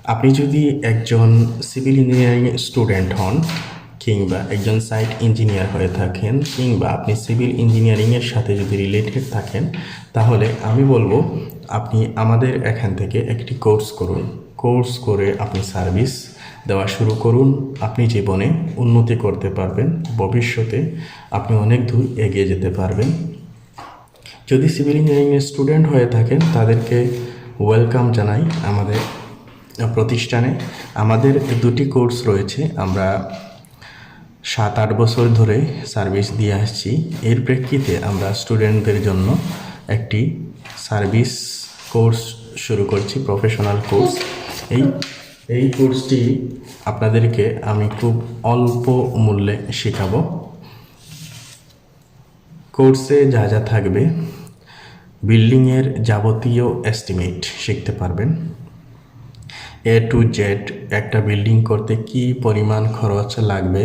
আপনি যদি একজন সিভিল ইঞ্জিনিয়ারিং স্টুডেন্ট হন কিংবা একজন সাইট ইঞ্জিনিয়ার হয়ে থাকেন কিংবা আপনি সিভিল ইঞ্জিনিয়ারিংয়ের সাথে যদি রিলেটেড থাকেন, তাহলে আমি বলবো আপনি আমাদের এখান থেকে একটি কোর্স করুন। কোর্স করে আপনি সার্ভিস দেওয়া শুরু করুন। আপনি জীবনে উন্নতি করতে পারবেন, ভবিষ্যতে আপনি অনেক দূর এগিয়ে যেতে পারবেন। যদি সিভিল ইঞ্জিনিয়ারিংয়ের স্টুডেন্ট হয়ে থাকেন তাদেরকে ওয়েলকাম জানাই আমাদের প্রতিষ্ঠানে। আমাদের দুটি কোর্স রয়েছে, আমরা 7-8 বছর ধরে সার্ভিস দিয়ে আসছি। এর প্রেক্ষিতে আমরা স্টুডেন্টদের জন্য একটি সার্ভিস কোর্স শুরু করছি, প্রফেশনাল কোর্স। এই কোর্সটি আপনাদেরকে আমি খুব অল্প মূল্যে শেখাবো। কোর্সে যা যা থাকবে, বিল্ডিংয়ের যাবতীয় এস্টিমেট শিখতে পারবেন। A to Z একটা বিল্ডিং করতে কি পরিমাণ খরচ লাগবে,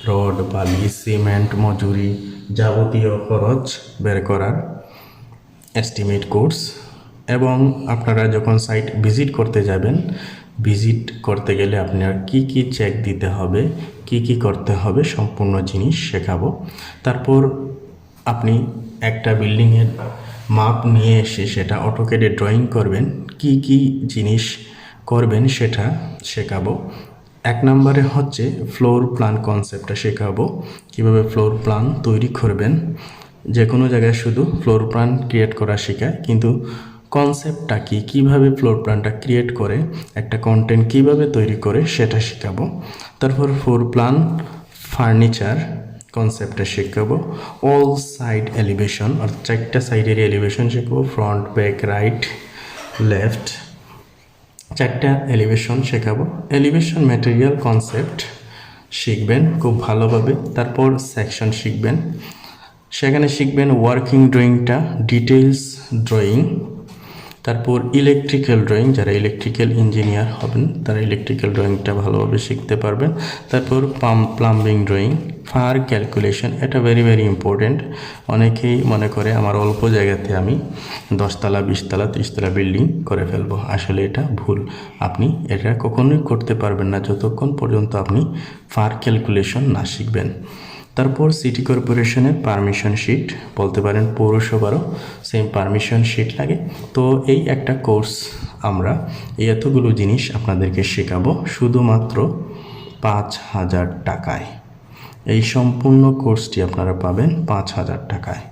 রড, বালি, সিমেন্ট, মজুরি, যাবতীয় খরচ বের করার এস্টিমেট কোর্স। এবং আপনারা যখন সাইট ভিজিট করতে যাবেন, ভিজিট করতে গেলে আপনার কি কি চেক দিতে হবে, কি কি করতে হবে, সম্পূর্ণ জিনিস শেখাবো। তারপর আপনি একটা বিল্ডিংয়ের মাপ নিয়ে এসে সেটা অটোক্যাডে ড্রয়িং করবেন, কি কি জিনিস করবেন সেটা শেখাবো। 1 নম্বরে হচ্ছে ফ্লোর প্ল্যান কনসেপ্টটা শেখাবো, কিভাবে ফ্লোর প্ল্যান তৈরি করবেন। যে কোনো জায়গায় শুধু ফ্লোর প্ল্যান ক্রিয়েট করা শেখায়, কিন্তু কনসেপ্টটা কি, কীভাবে ফ্লোর প্ল্যানটা ক্রিয়েট করে একটা কন্টেন্ট কিভাবে তৈরি করে সেটা শেখাবো। তারপর ফ্লোর প্ল্যান ফার্নিচার কনসেপ্টটা শেখাবো। অল সাইড এলিভেশন, অর্থাৎ 4টা সাইডের এলিভেশন শেখাবো, ফ্রন্ট, ব্যাক, রাইট, লেফট, 4টা এলিভেশন শেখাবো। এলিভেশন ম্যাটেরিয়াল কনসেপ্ট শিখবেন খুব ভালোভাবে। তারপর সেকশন শিখবেন, সেখানে শিখবেন ওয়ার্কিং ড্রয়িংটা, ডিটেলস ড্রয়িং। তারপর ইলেকট্রিক্যাল ড্রয়িং, যারা ইলেকট্রিক্যাল ইঞ্জিনিয়ার হবেন তারা ইলেকট্রিক্যাল ড্রয়িংটা ভালোভাবে শিখতে পারবেন। তারপর প্লাম্বিং ড্রয়িং, ফায়ার ক্যালকুলেশন, এটা ভেরি ইম্পর্টেন্ট। অনেকেই মনে করে আমার অল্প জায়গাতে আমি 10 তলা, 20 তলা, 30 তলা বিল্ডিং করে ফেলবো। আসলে এটা ভুল। আপনি এটা কখনোই করতে পারবেন না যতক্ষণ পর্যন্ত আপনি ফায়ার ক্যালকুলেশন না শিখবেন। তারপর সিটি কর্পোরেশনের পারমিশন শিট, বলতে পারেন পৌরসভারও সেম পারমিশন শিট লাগে। তো এই একটা কোর্স আমরা এই এতগুলো জিনিস আপনাদেরকে শেখাবো শুধুমাত্র 5,000 টাকায়। এই সম্পূর্ণ কোর্সটি আপনারা পাবেন 5,000 টাকায়,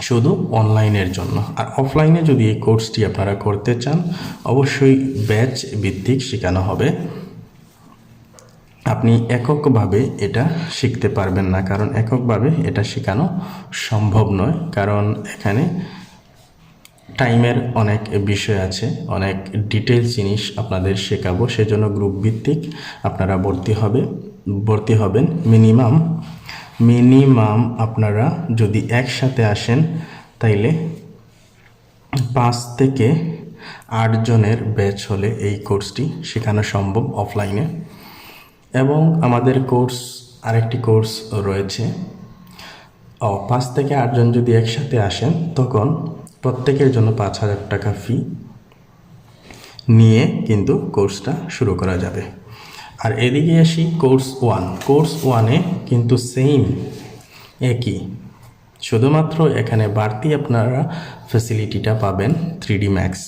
শুধু অনলাইনের জন্য। আর অফলাইনে যদি এই কোর্সটি আপনারা করতে চান, অবশ্যই ব্যাচ ভিত্তিক শেখানো হবে। আপনি এককভাবে এটা শিখতে পারবেন না, কারণ এককভাবে এটা শেখানো সম্ভব নয়, কারণ এখানে টাইমের অনেক বিষয় আছে, অনেক ডিটেলস জিনিস আপনাদের শেখাবো। সেজন্য গ্রুপ ভিত্তিক আপনারা ভর্তি হবেন। মিনিমাম আপনারা যদি একসাথে আসেন তাইলে 5 থেকে 8 জনের ব্যাচ হলে এই কোর্সটি শেখানো সম্ভব অফলাইনে। এবং আমাদের কোর্স আরেকটি কোর্স রয়েছে, 5 থেকে 8 জন যদি একসাথে আসেন তখন প্রত্যেকের জন্য 5,000 টাকা ফি নিয়ে কিন্তু কোর্সটা শুরু করা যাবে। আর এদিকে আসি কোর্স 1। কোর্স 1-এ কিন্তু সেম একই, শুধুমাত্র এখানে বাড়তি আপনারা ফ্যাসিলিটিটা পাবেন 3D ম্যাক্স।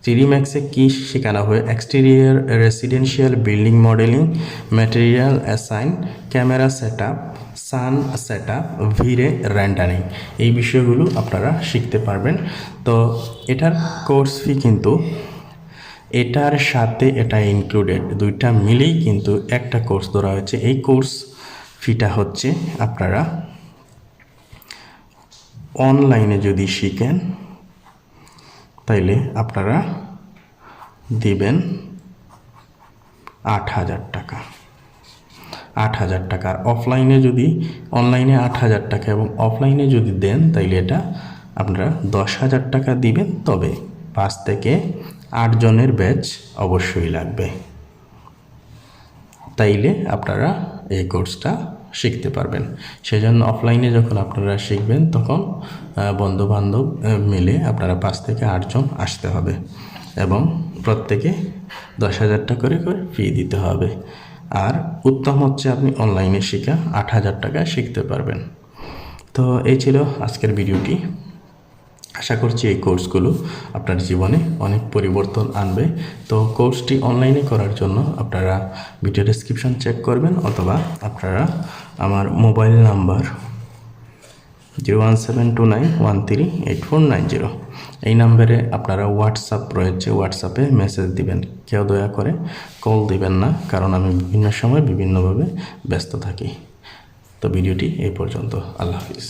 3D ম্যাক্সে কী শেখানো হয়? Exterior residential building modelling, material assign, camera setup, sun setup, VRay rendering, এই বিষয়গুলো আপনারা শিখতে পারবেন। তো এটার কোর্স ফি কিন্তু এটার সাথে এটা ইনক্লুডেড, দুইটা মিলেই কিন্তু একটা কোর্স ধরা হয়েছে। এই কোর্স ফিটা হচ্ছে আপনারা অনলাইনে যদি শিখেন তাইলে আপনারা দিবেন 8,000 টাকা। 8,000 টাকা। আর অফলাইনে যদি অনলাইনে 8,000 টাকা এবং অফলাইনে যদি দেন তাইলে এটা আপনারা 10,000 টাকা দিবেন। তবে 5 থেকে 8 জনের ব্যাচ অবশ্যই লাগবে, তাইলে আপনারা এই কোর্সটা শিখতে পারবেন। সেজন্য অফলাইনে যখন আপনারা শিখবেন তখন বন্ধুবান্ধব মিলে আপনারা 5 থেকে 8 জন আসতে হবে এবং প্রত্যেকে 10,000 টাকা করে ফি দিতে হবে। আর উত্তম হচ্ছে আপনি অনলাইনে শিখা 8,000 টাকায় শিখতে পারবেন। তো এই ছিল আজকের ভিডিওটি। আশা করছি এই কোর্সগুলো আপনার জীবনে অনেক পরিবর্তন আনবে। তো কোর্সটি অনলাইনে করার জন্য আপনারা ভিডিও ডেসক্রিপশন চেক করবেন, অথবা আপনারা আমার মোবাইল নাম্বার 01729138490 এই নাম্বারে আপনারা হোয়াটসঅ্যাপ রয়েছে, হোয়াটসঅ্যাপে মেসেজ দিবেন। কেউ দয়া করে কল দিবেন না, কারণ আমি বিভিন্ন সময় বিভিন্নভাবে ব্যস্ত থাকি। তো ভিডিওটি এই পর্যন্ত। আল্লাহ হাফিজ।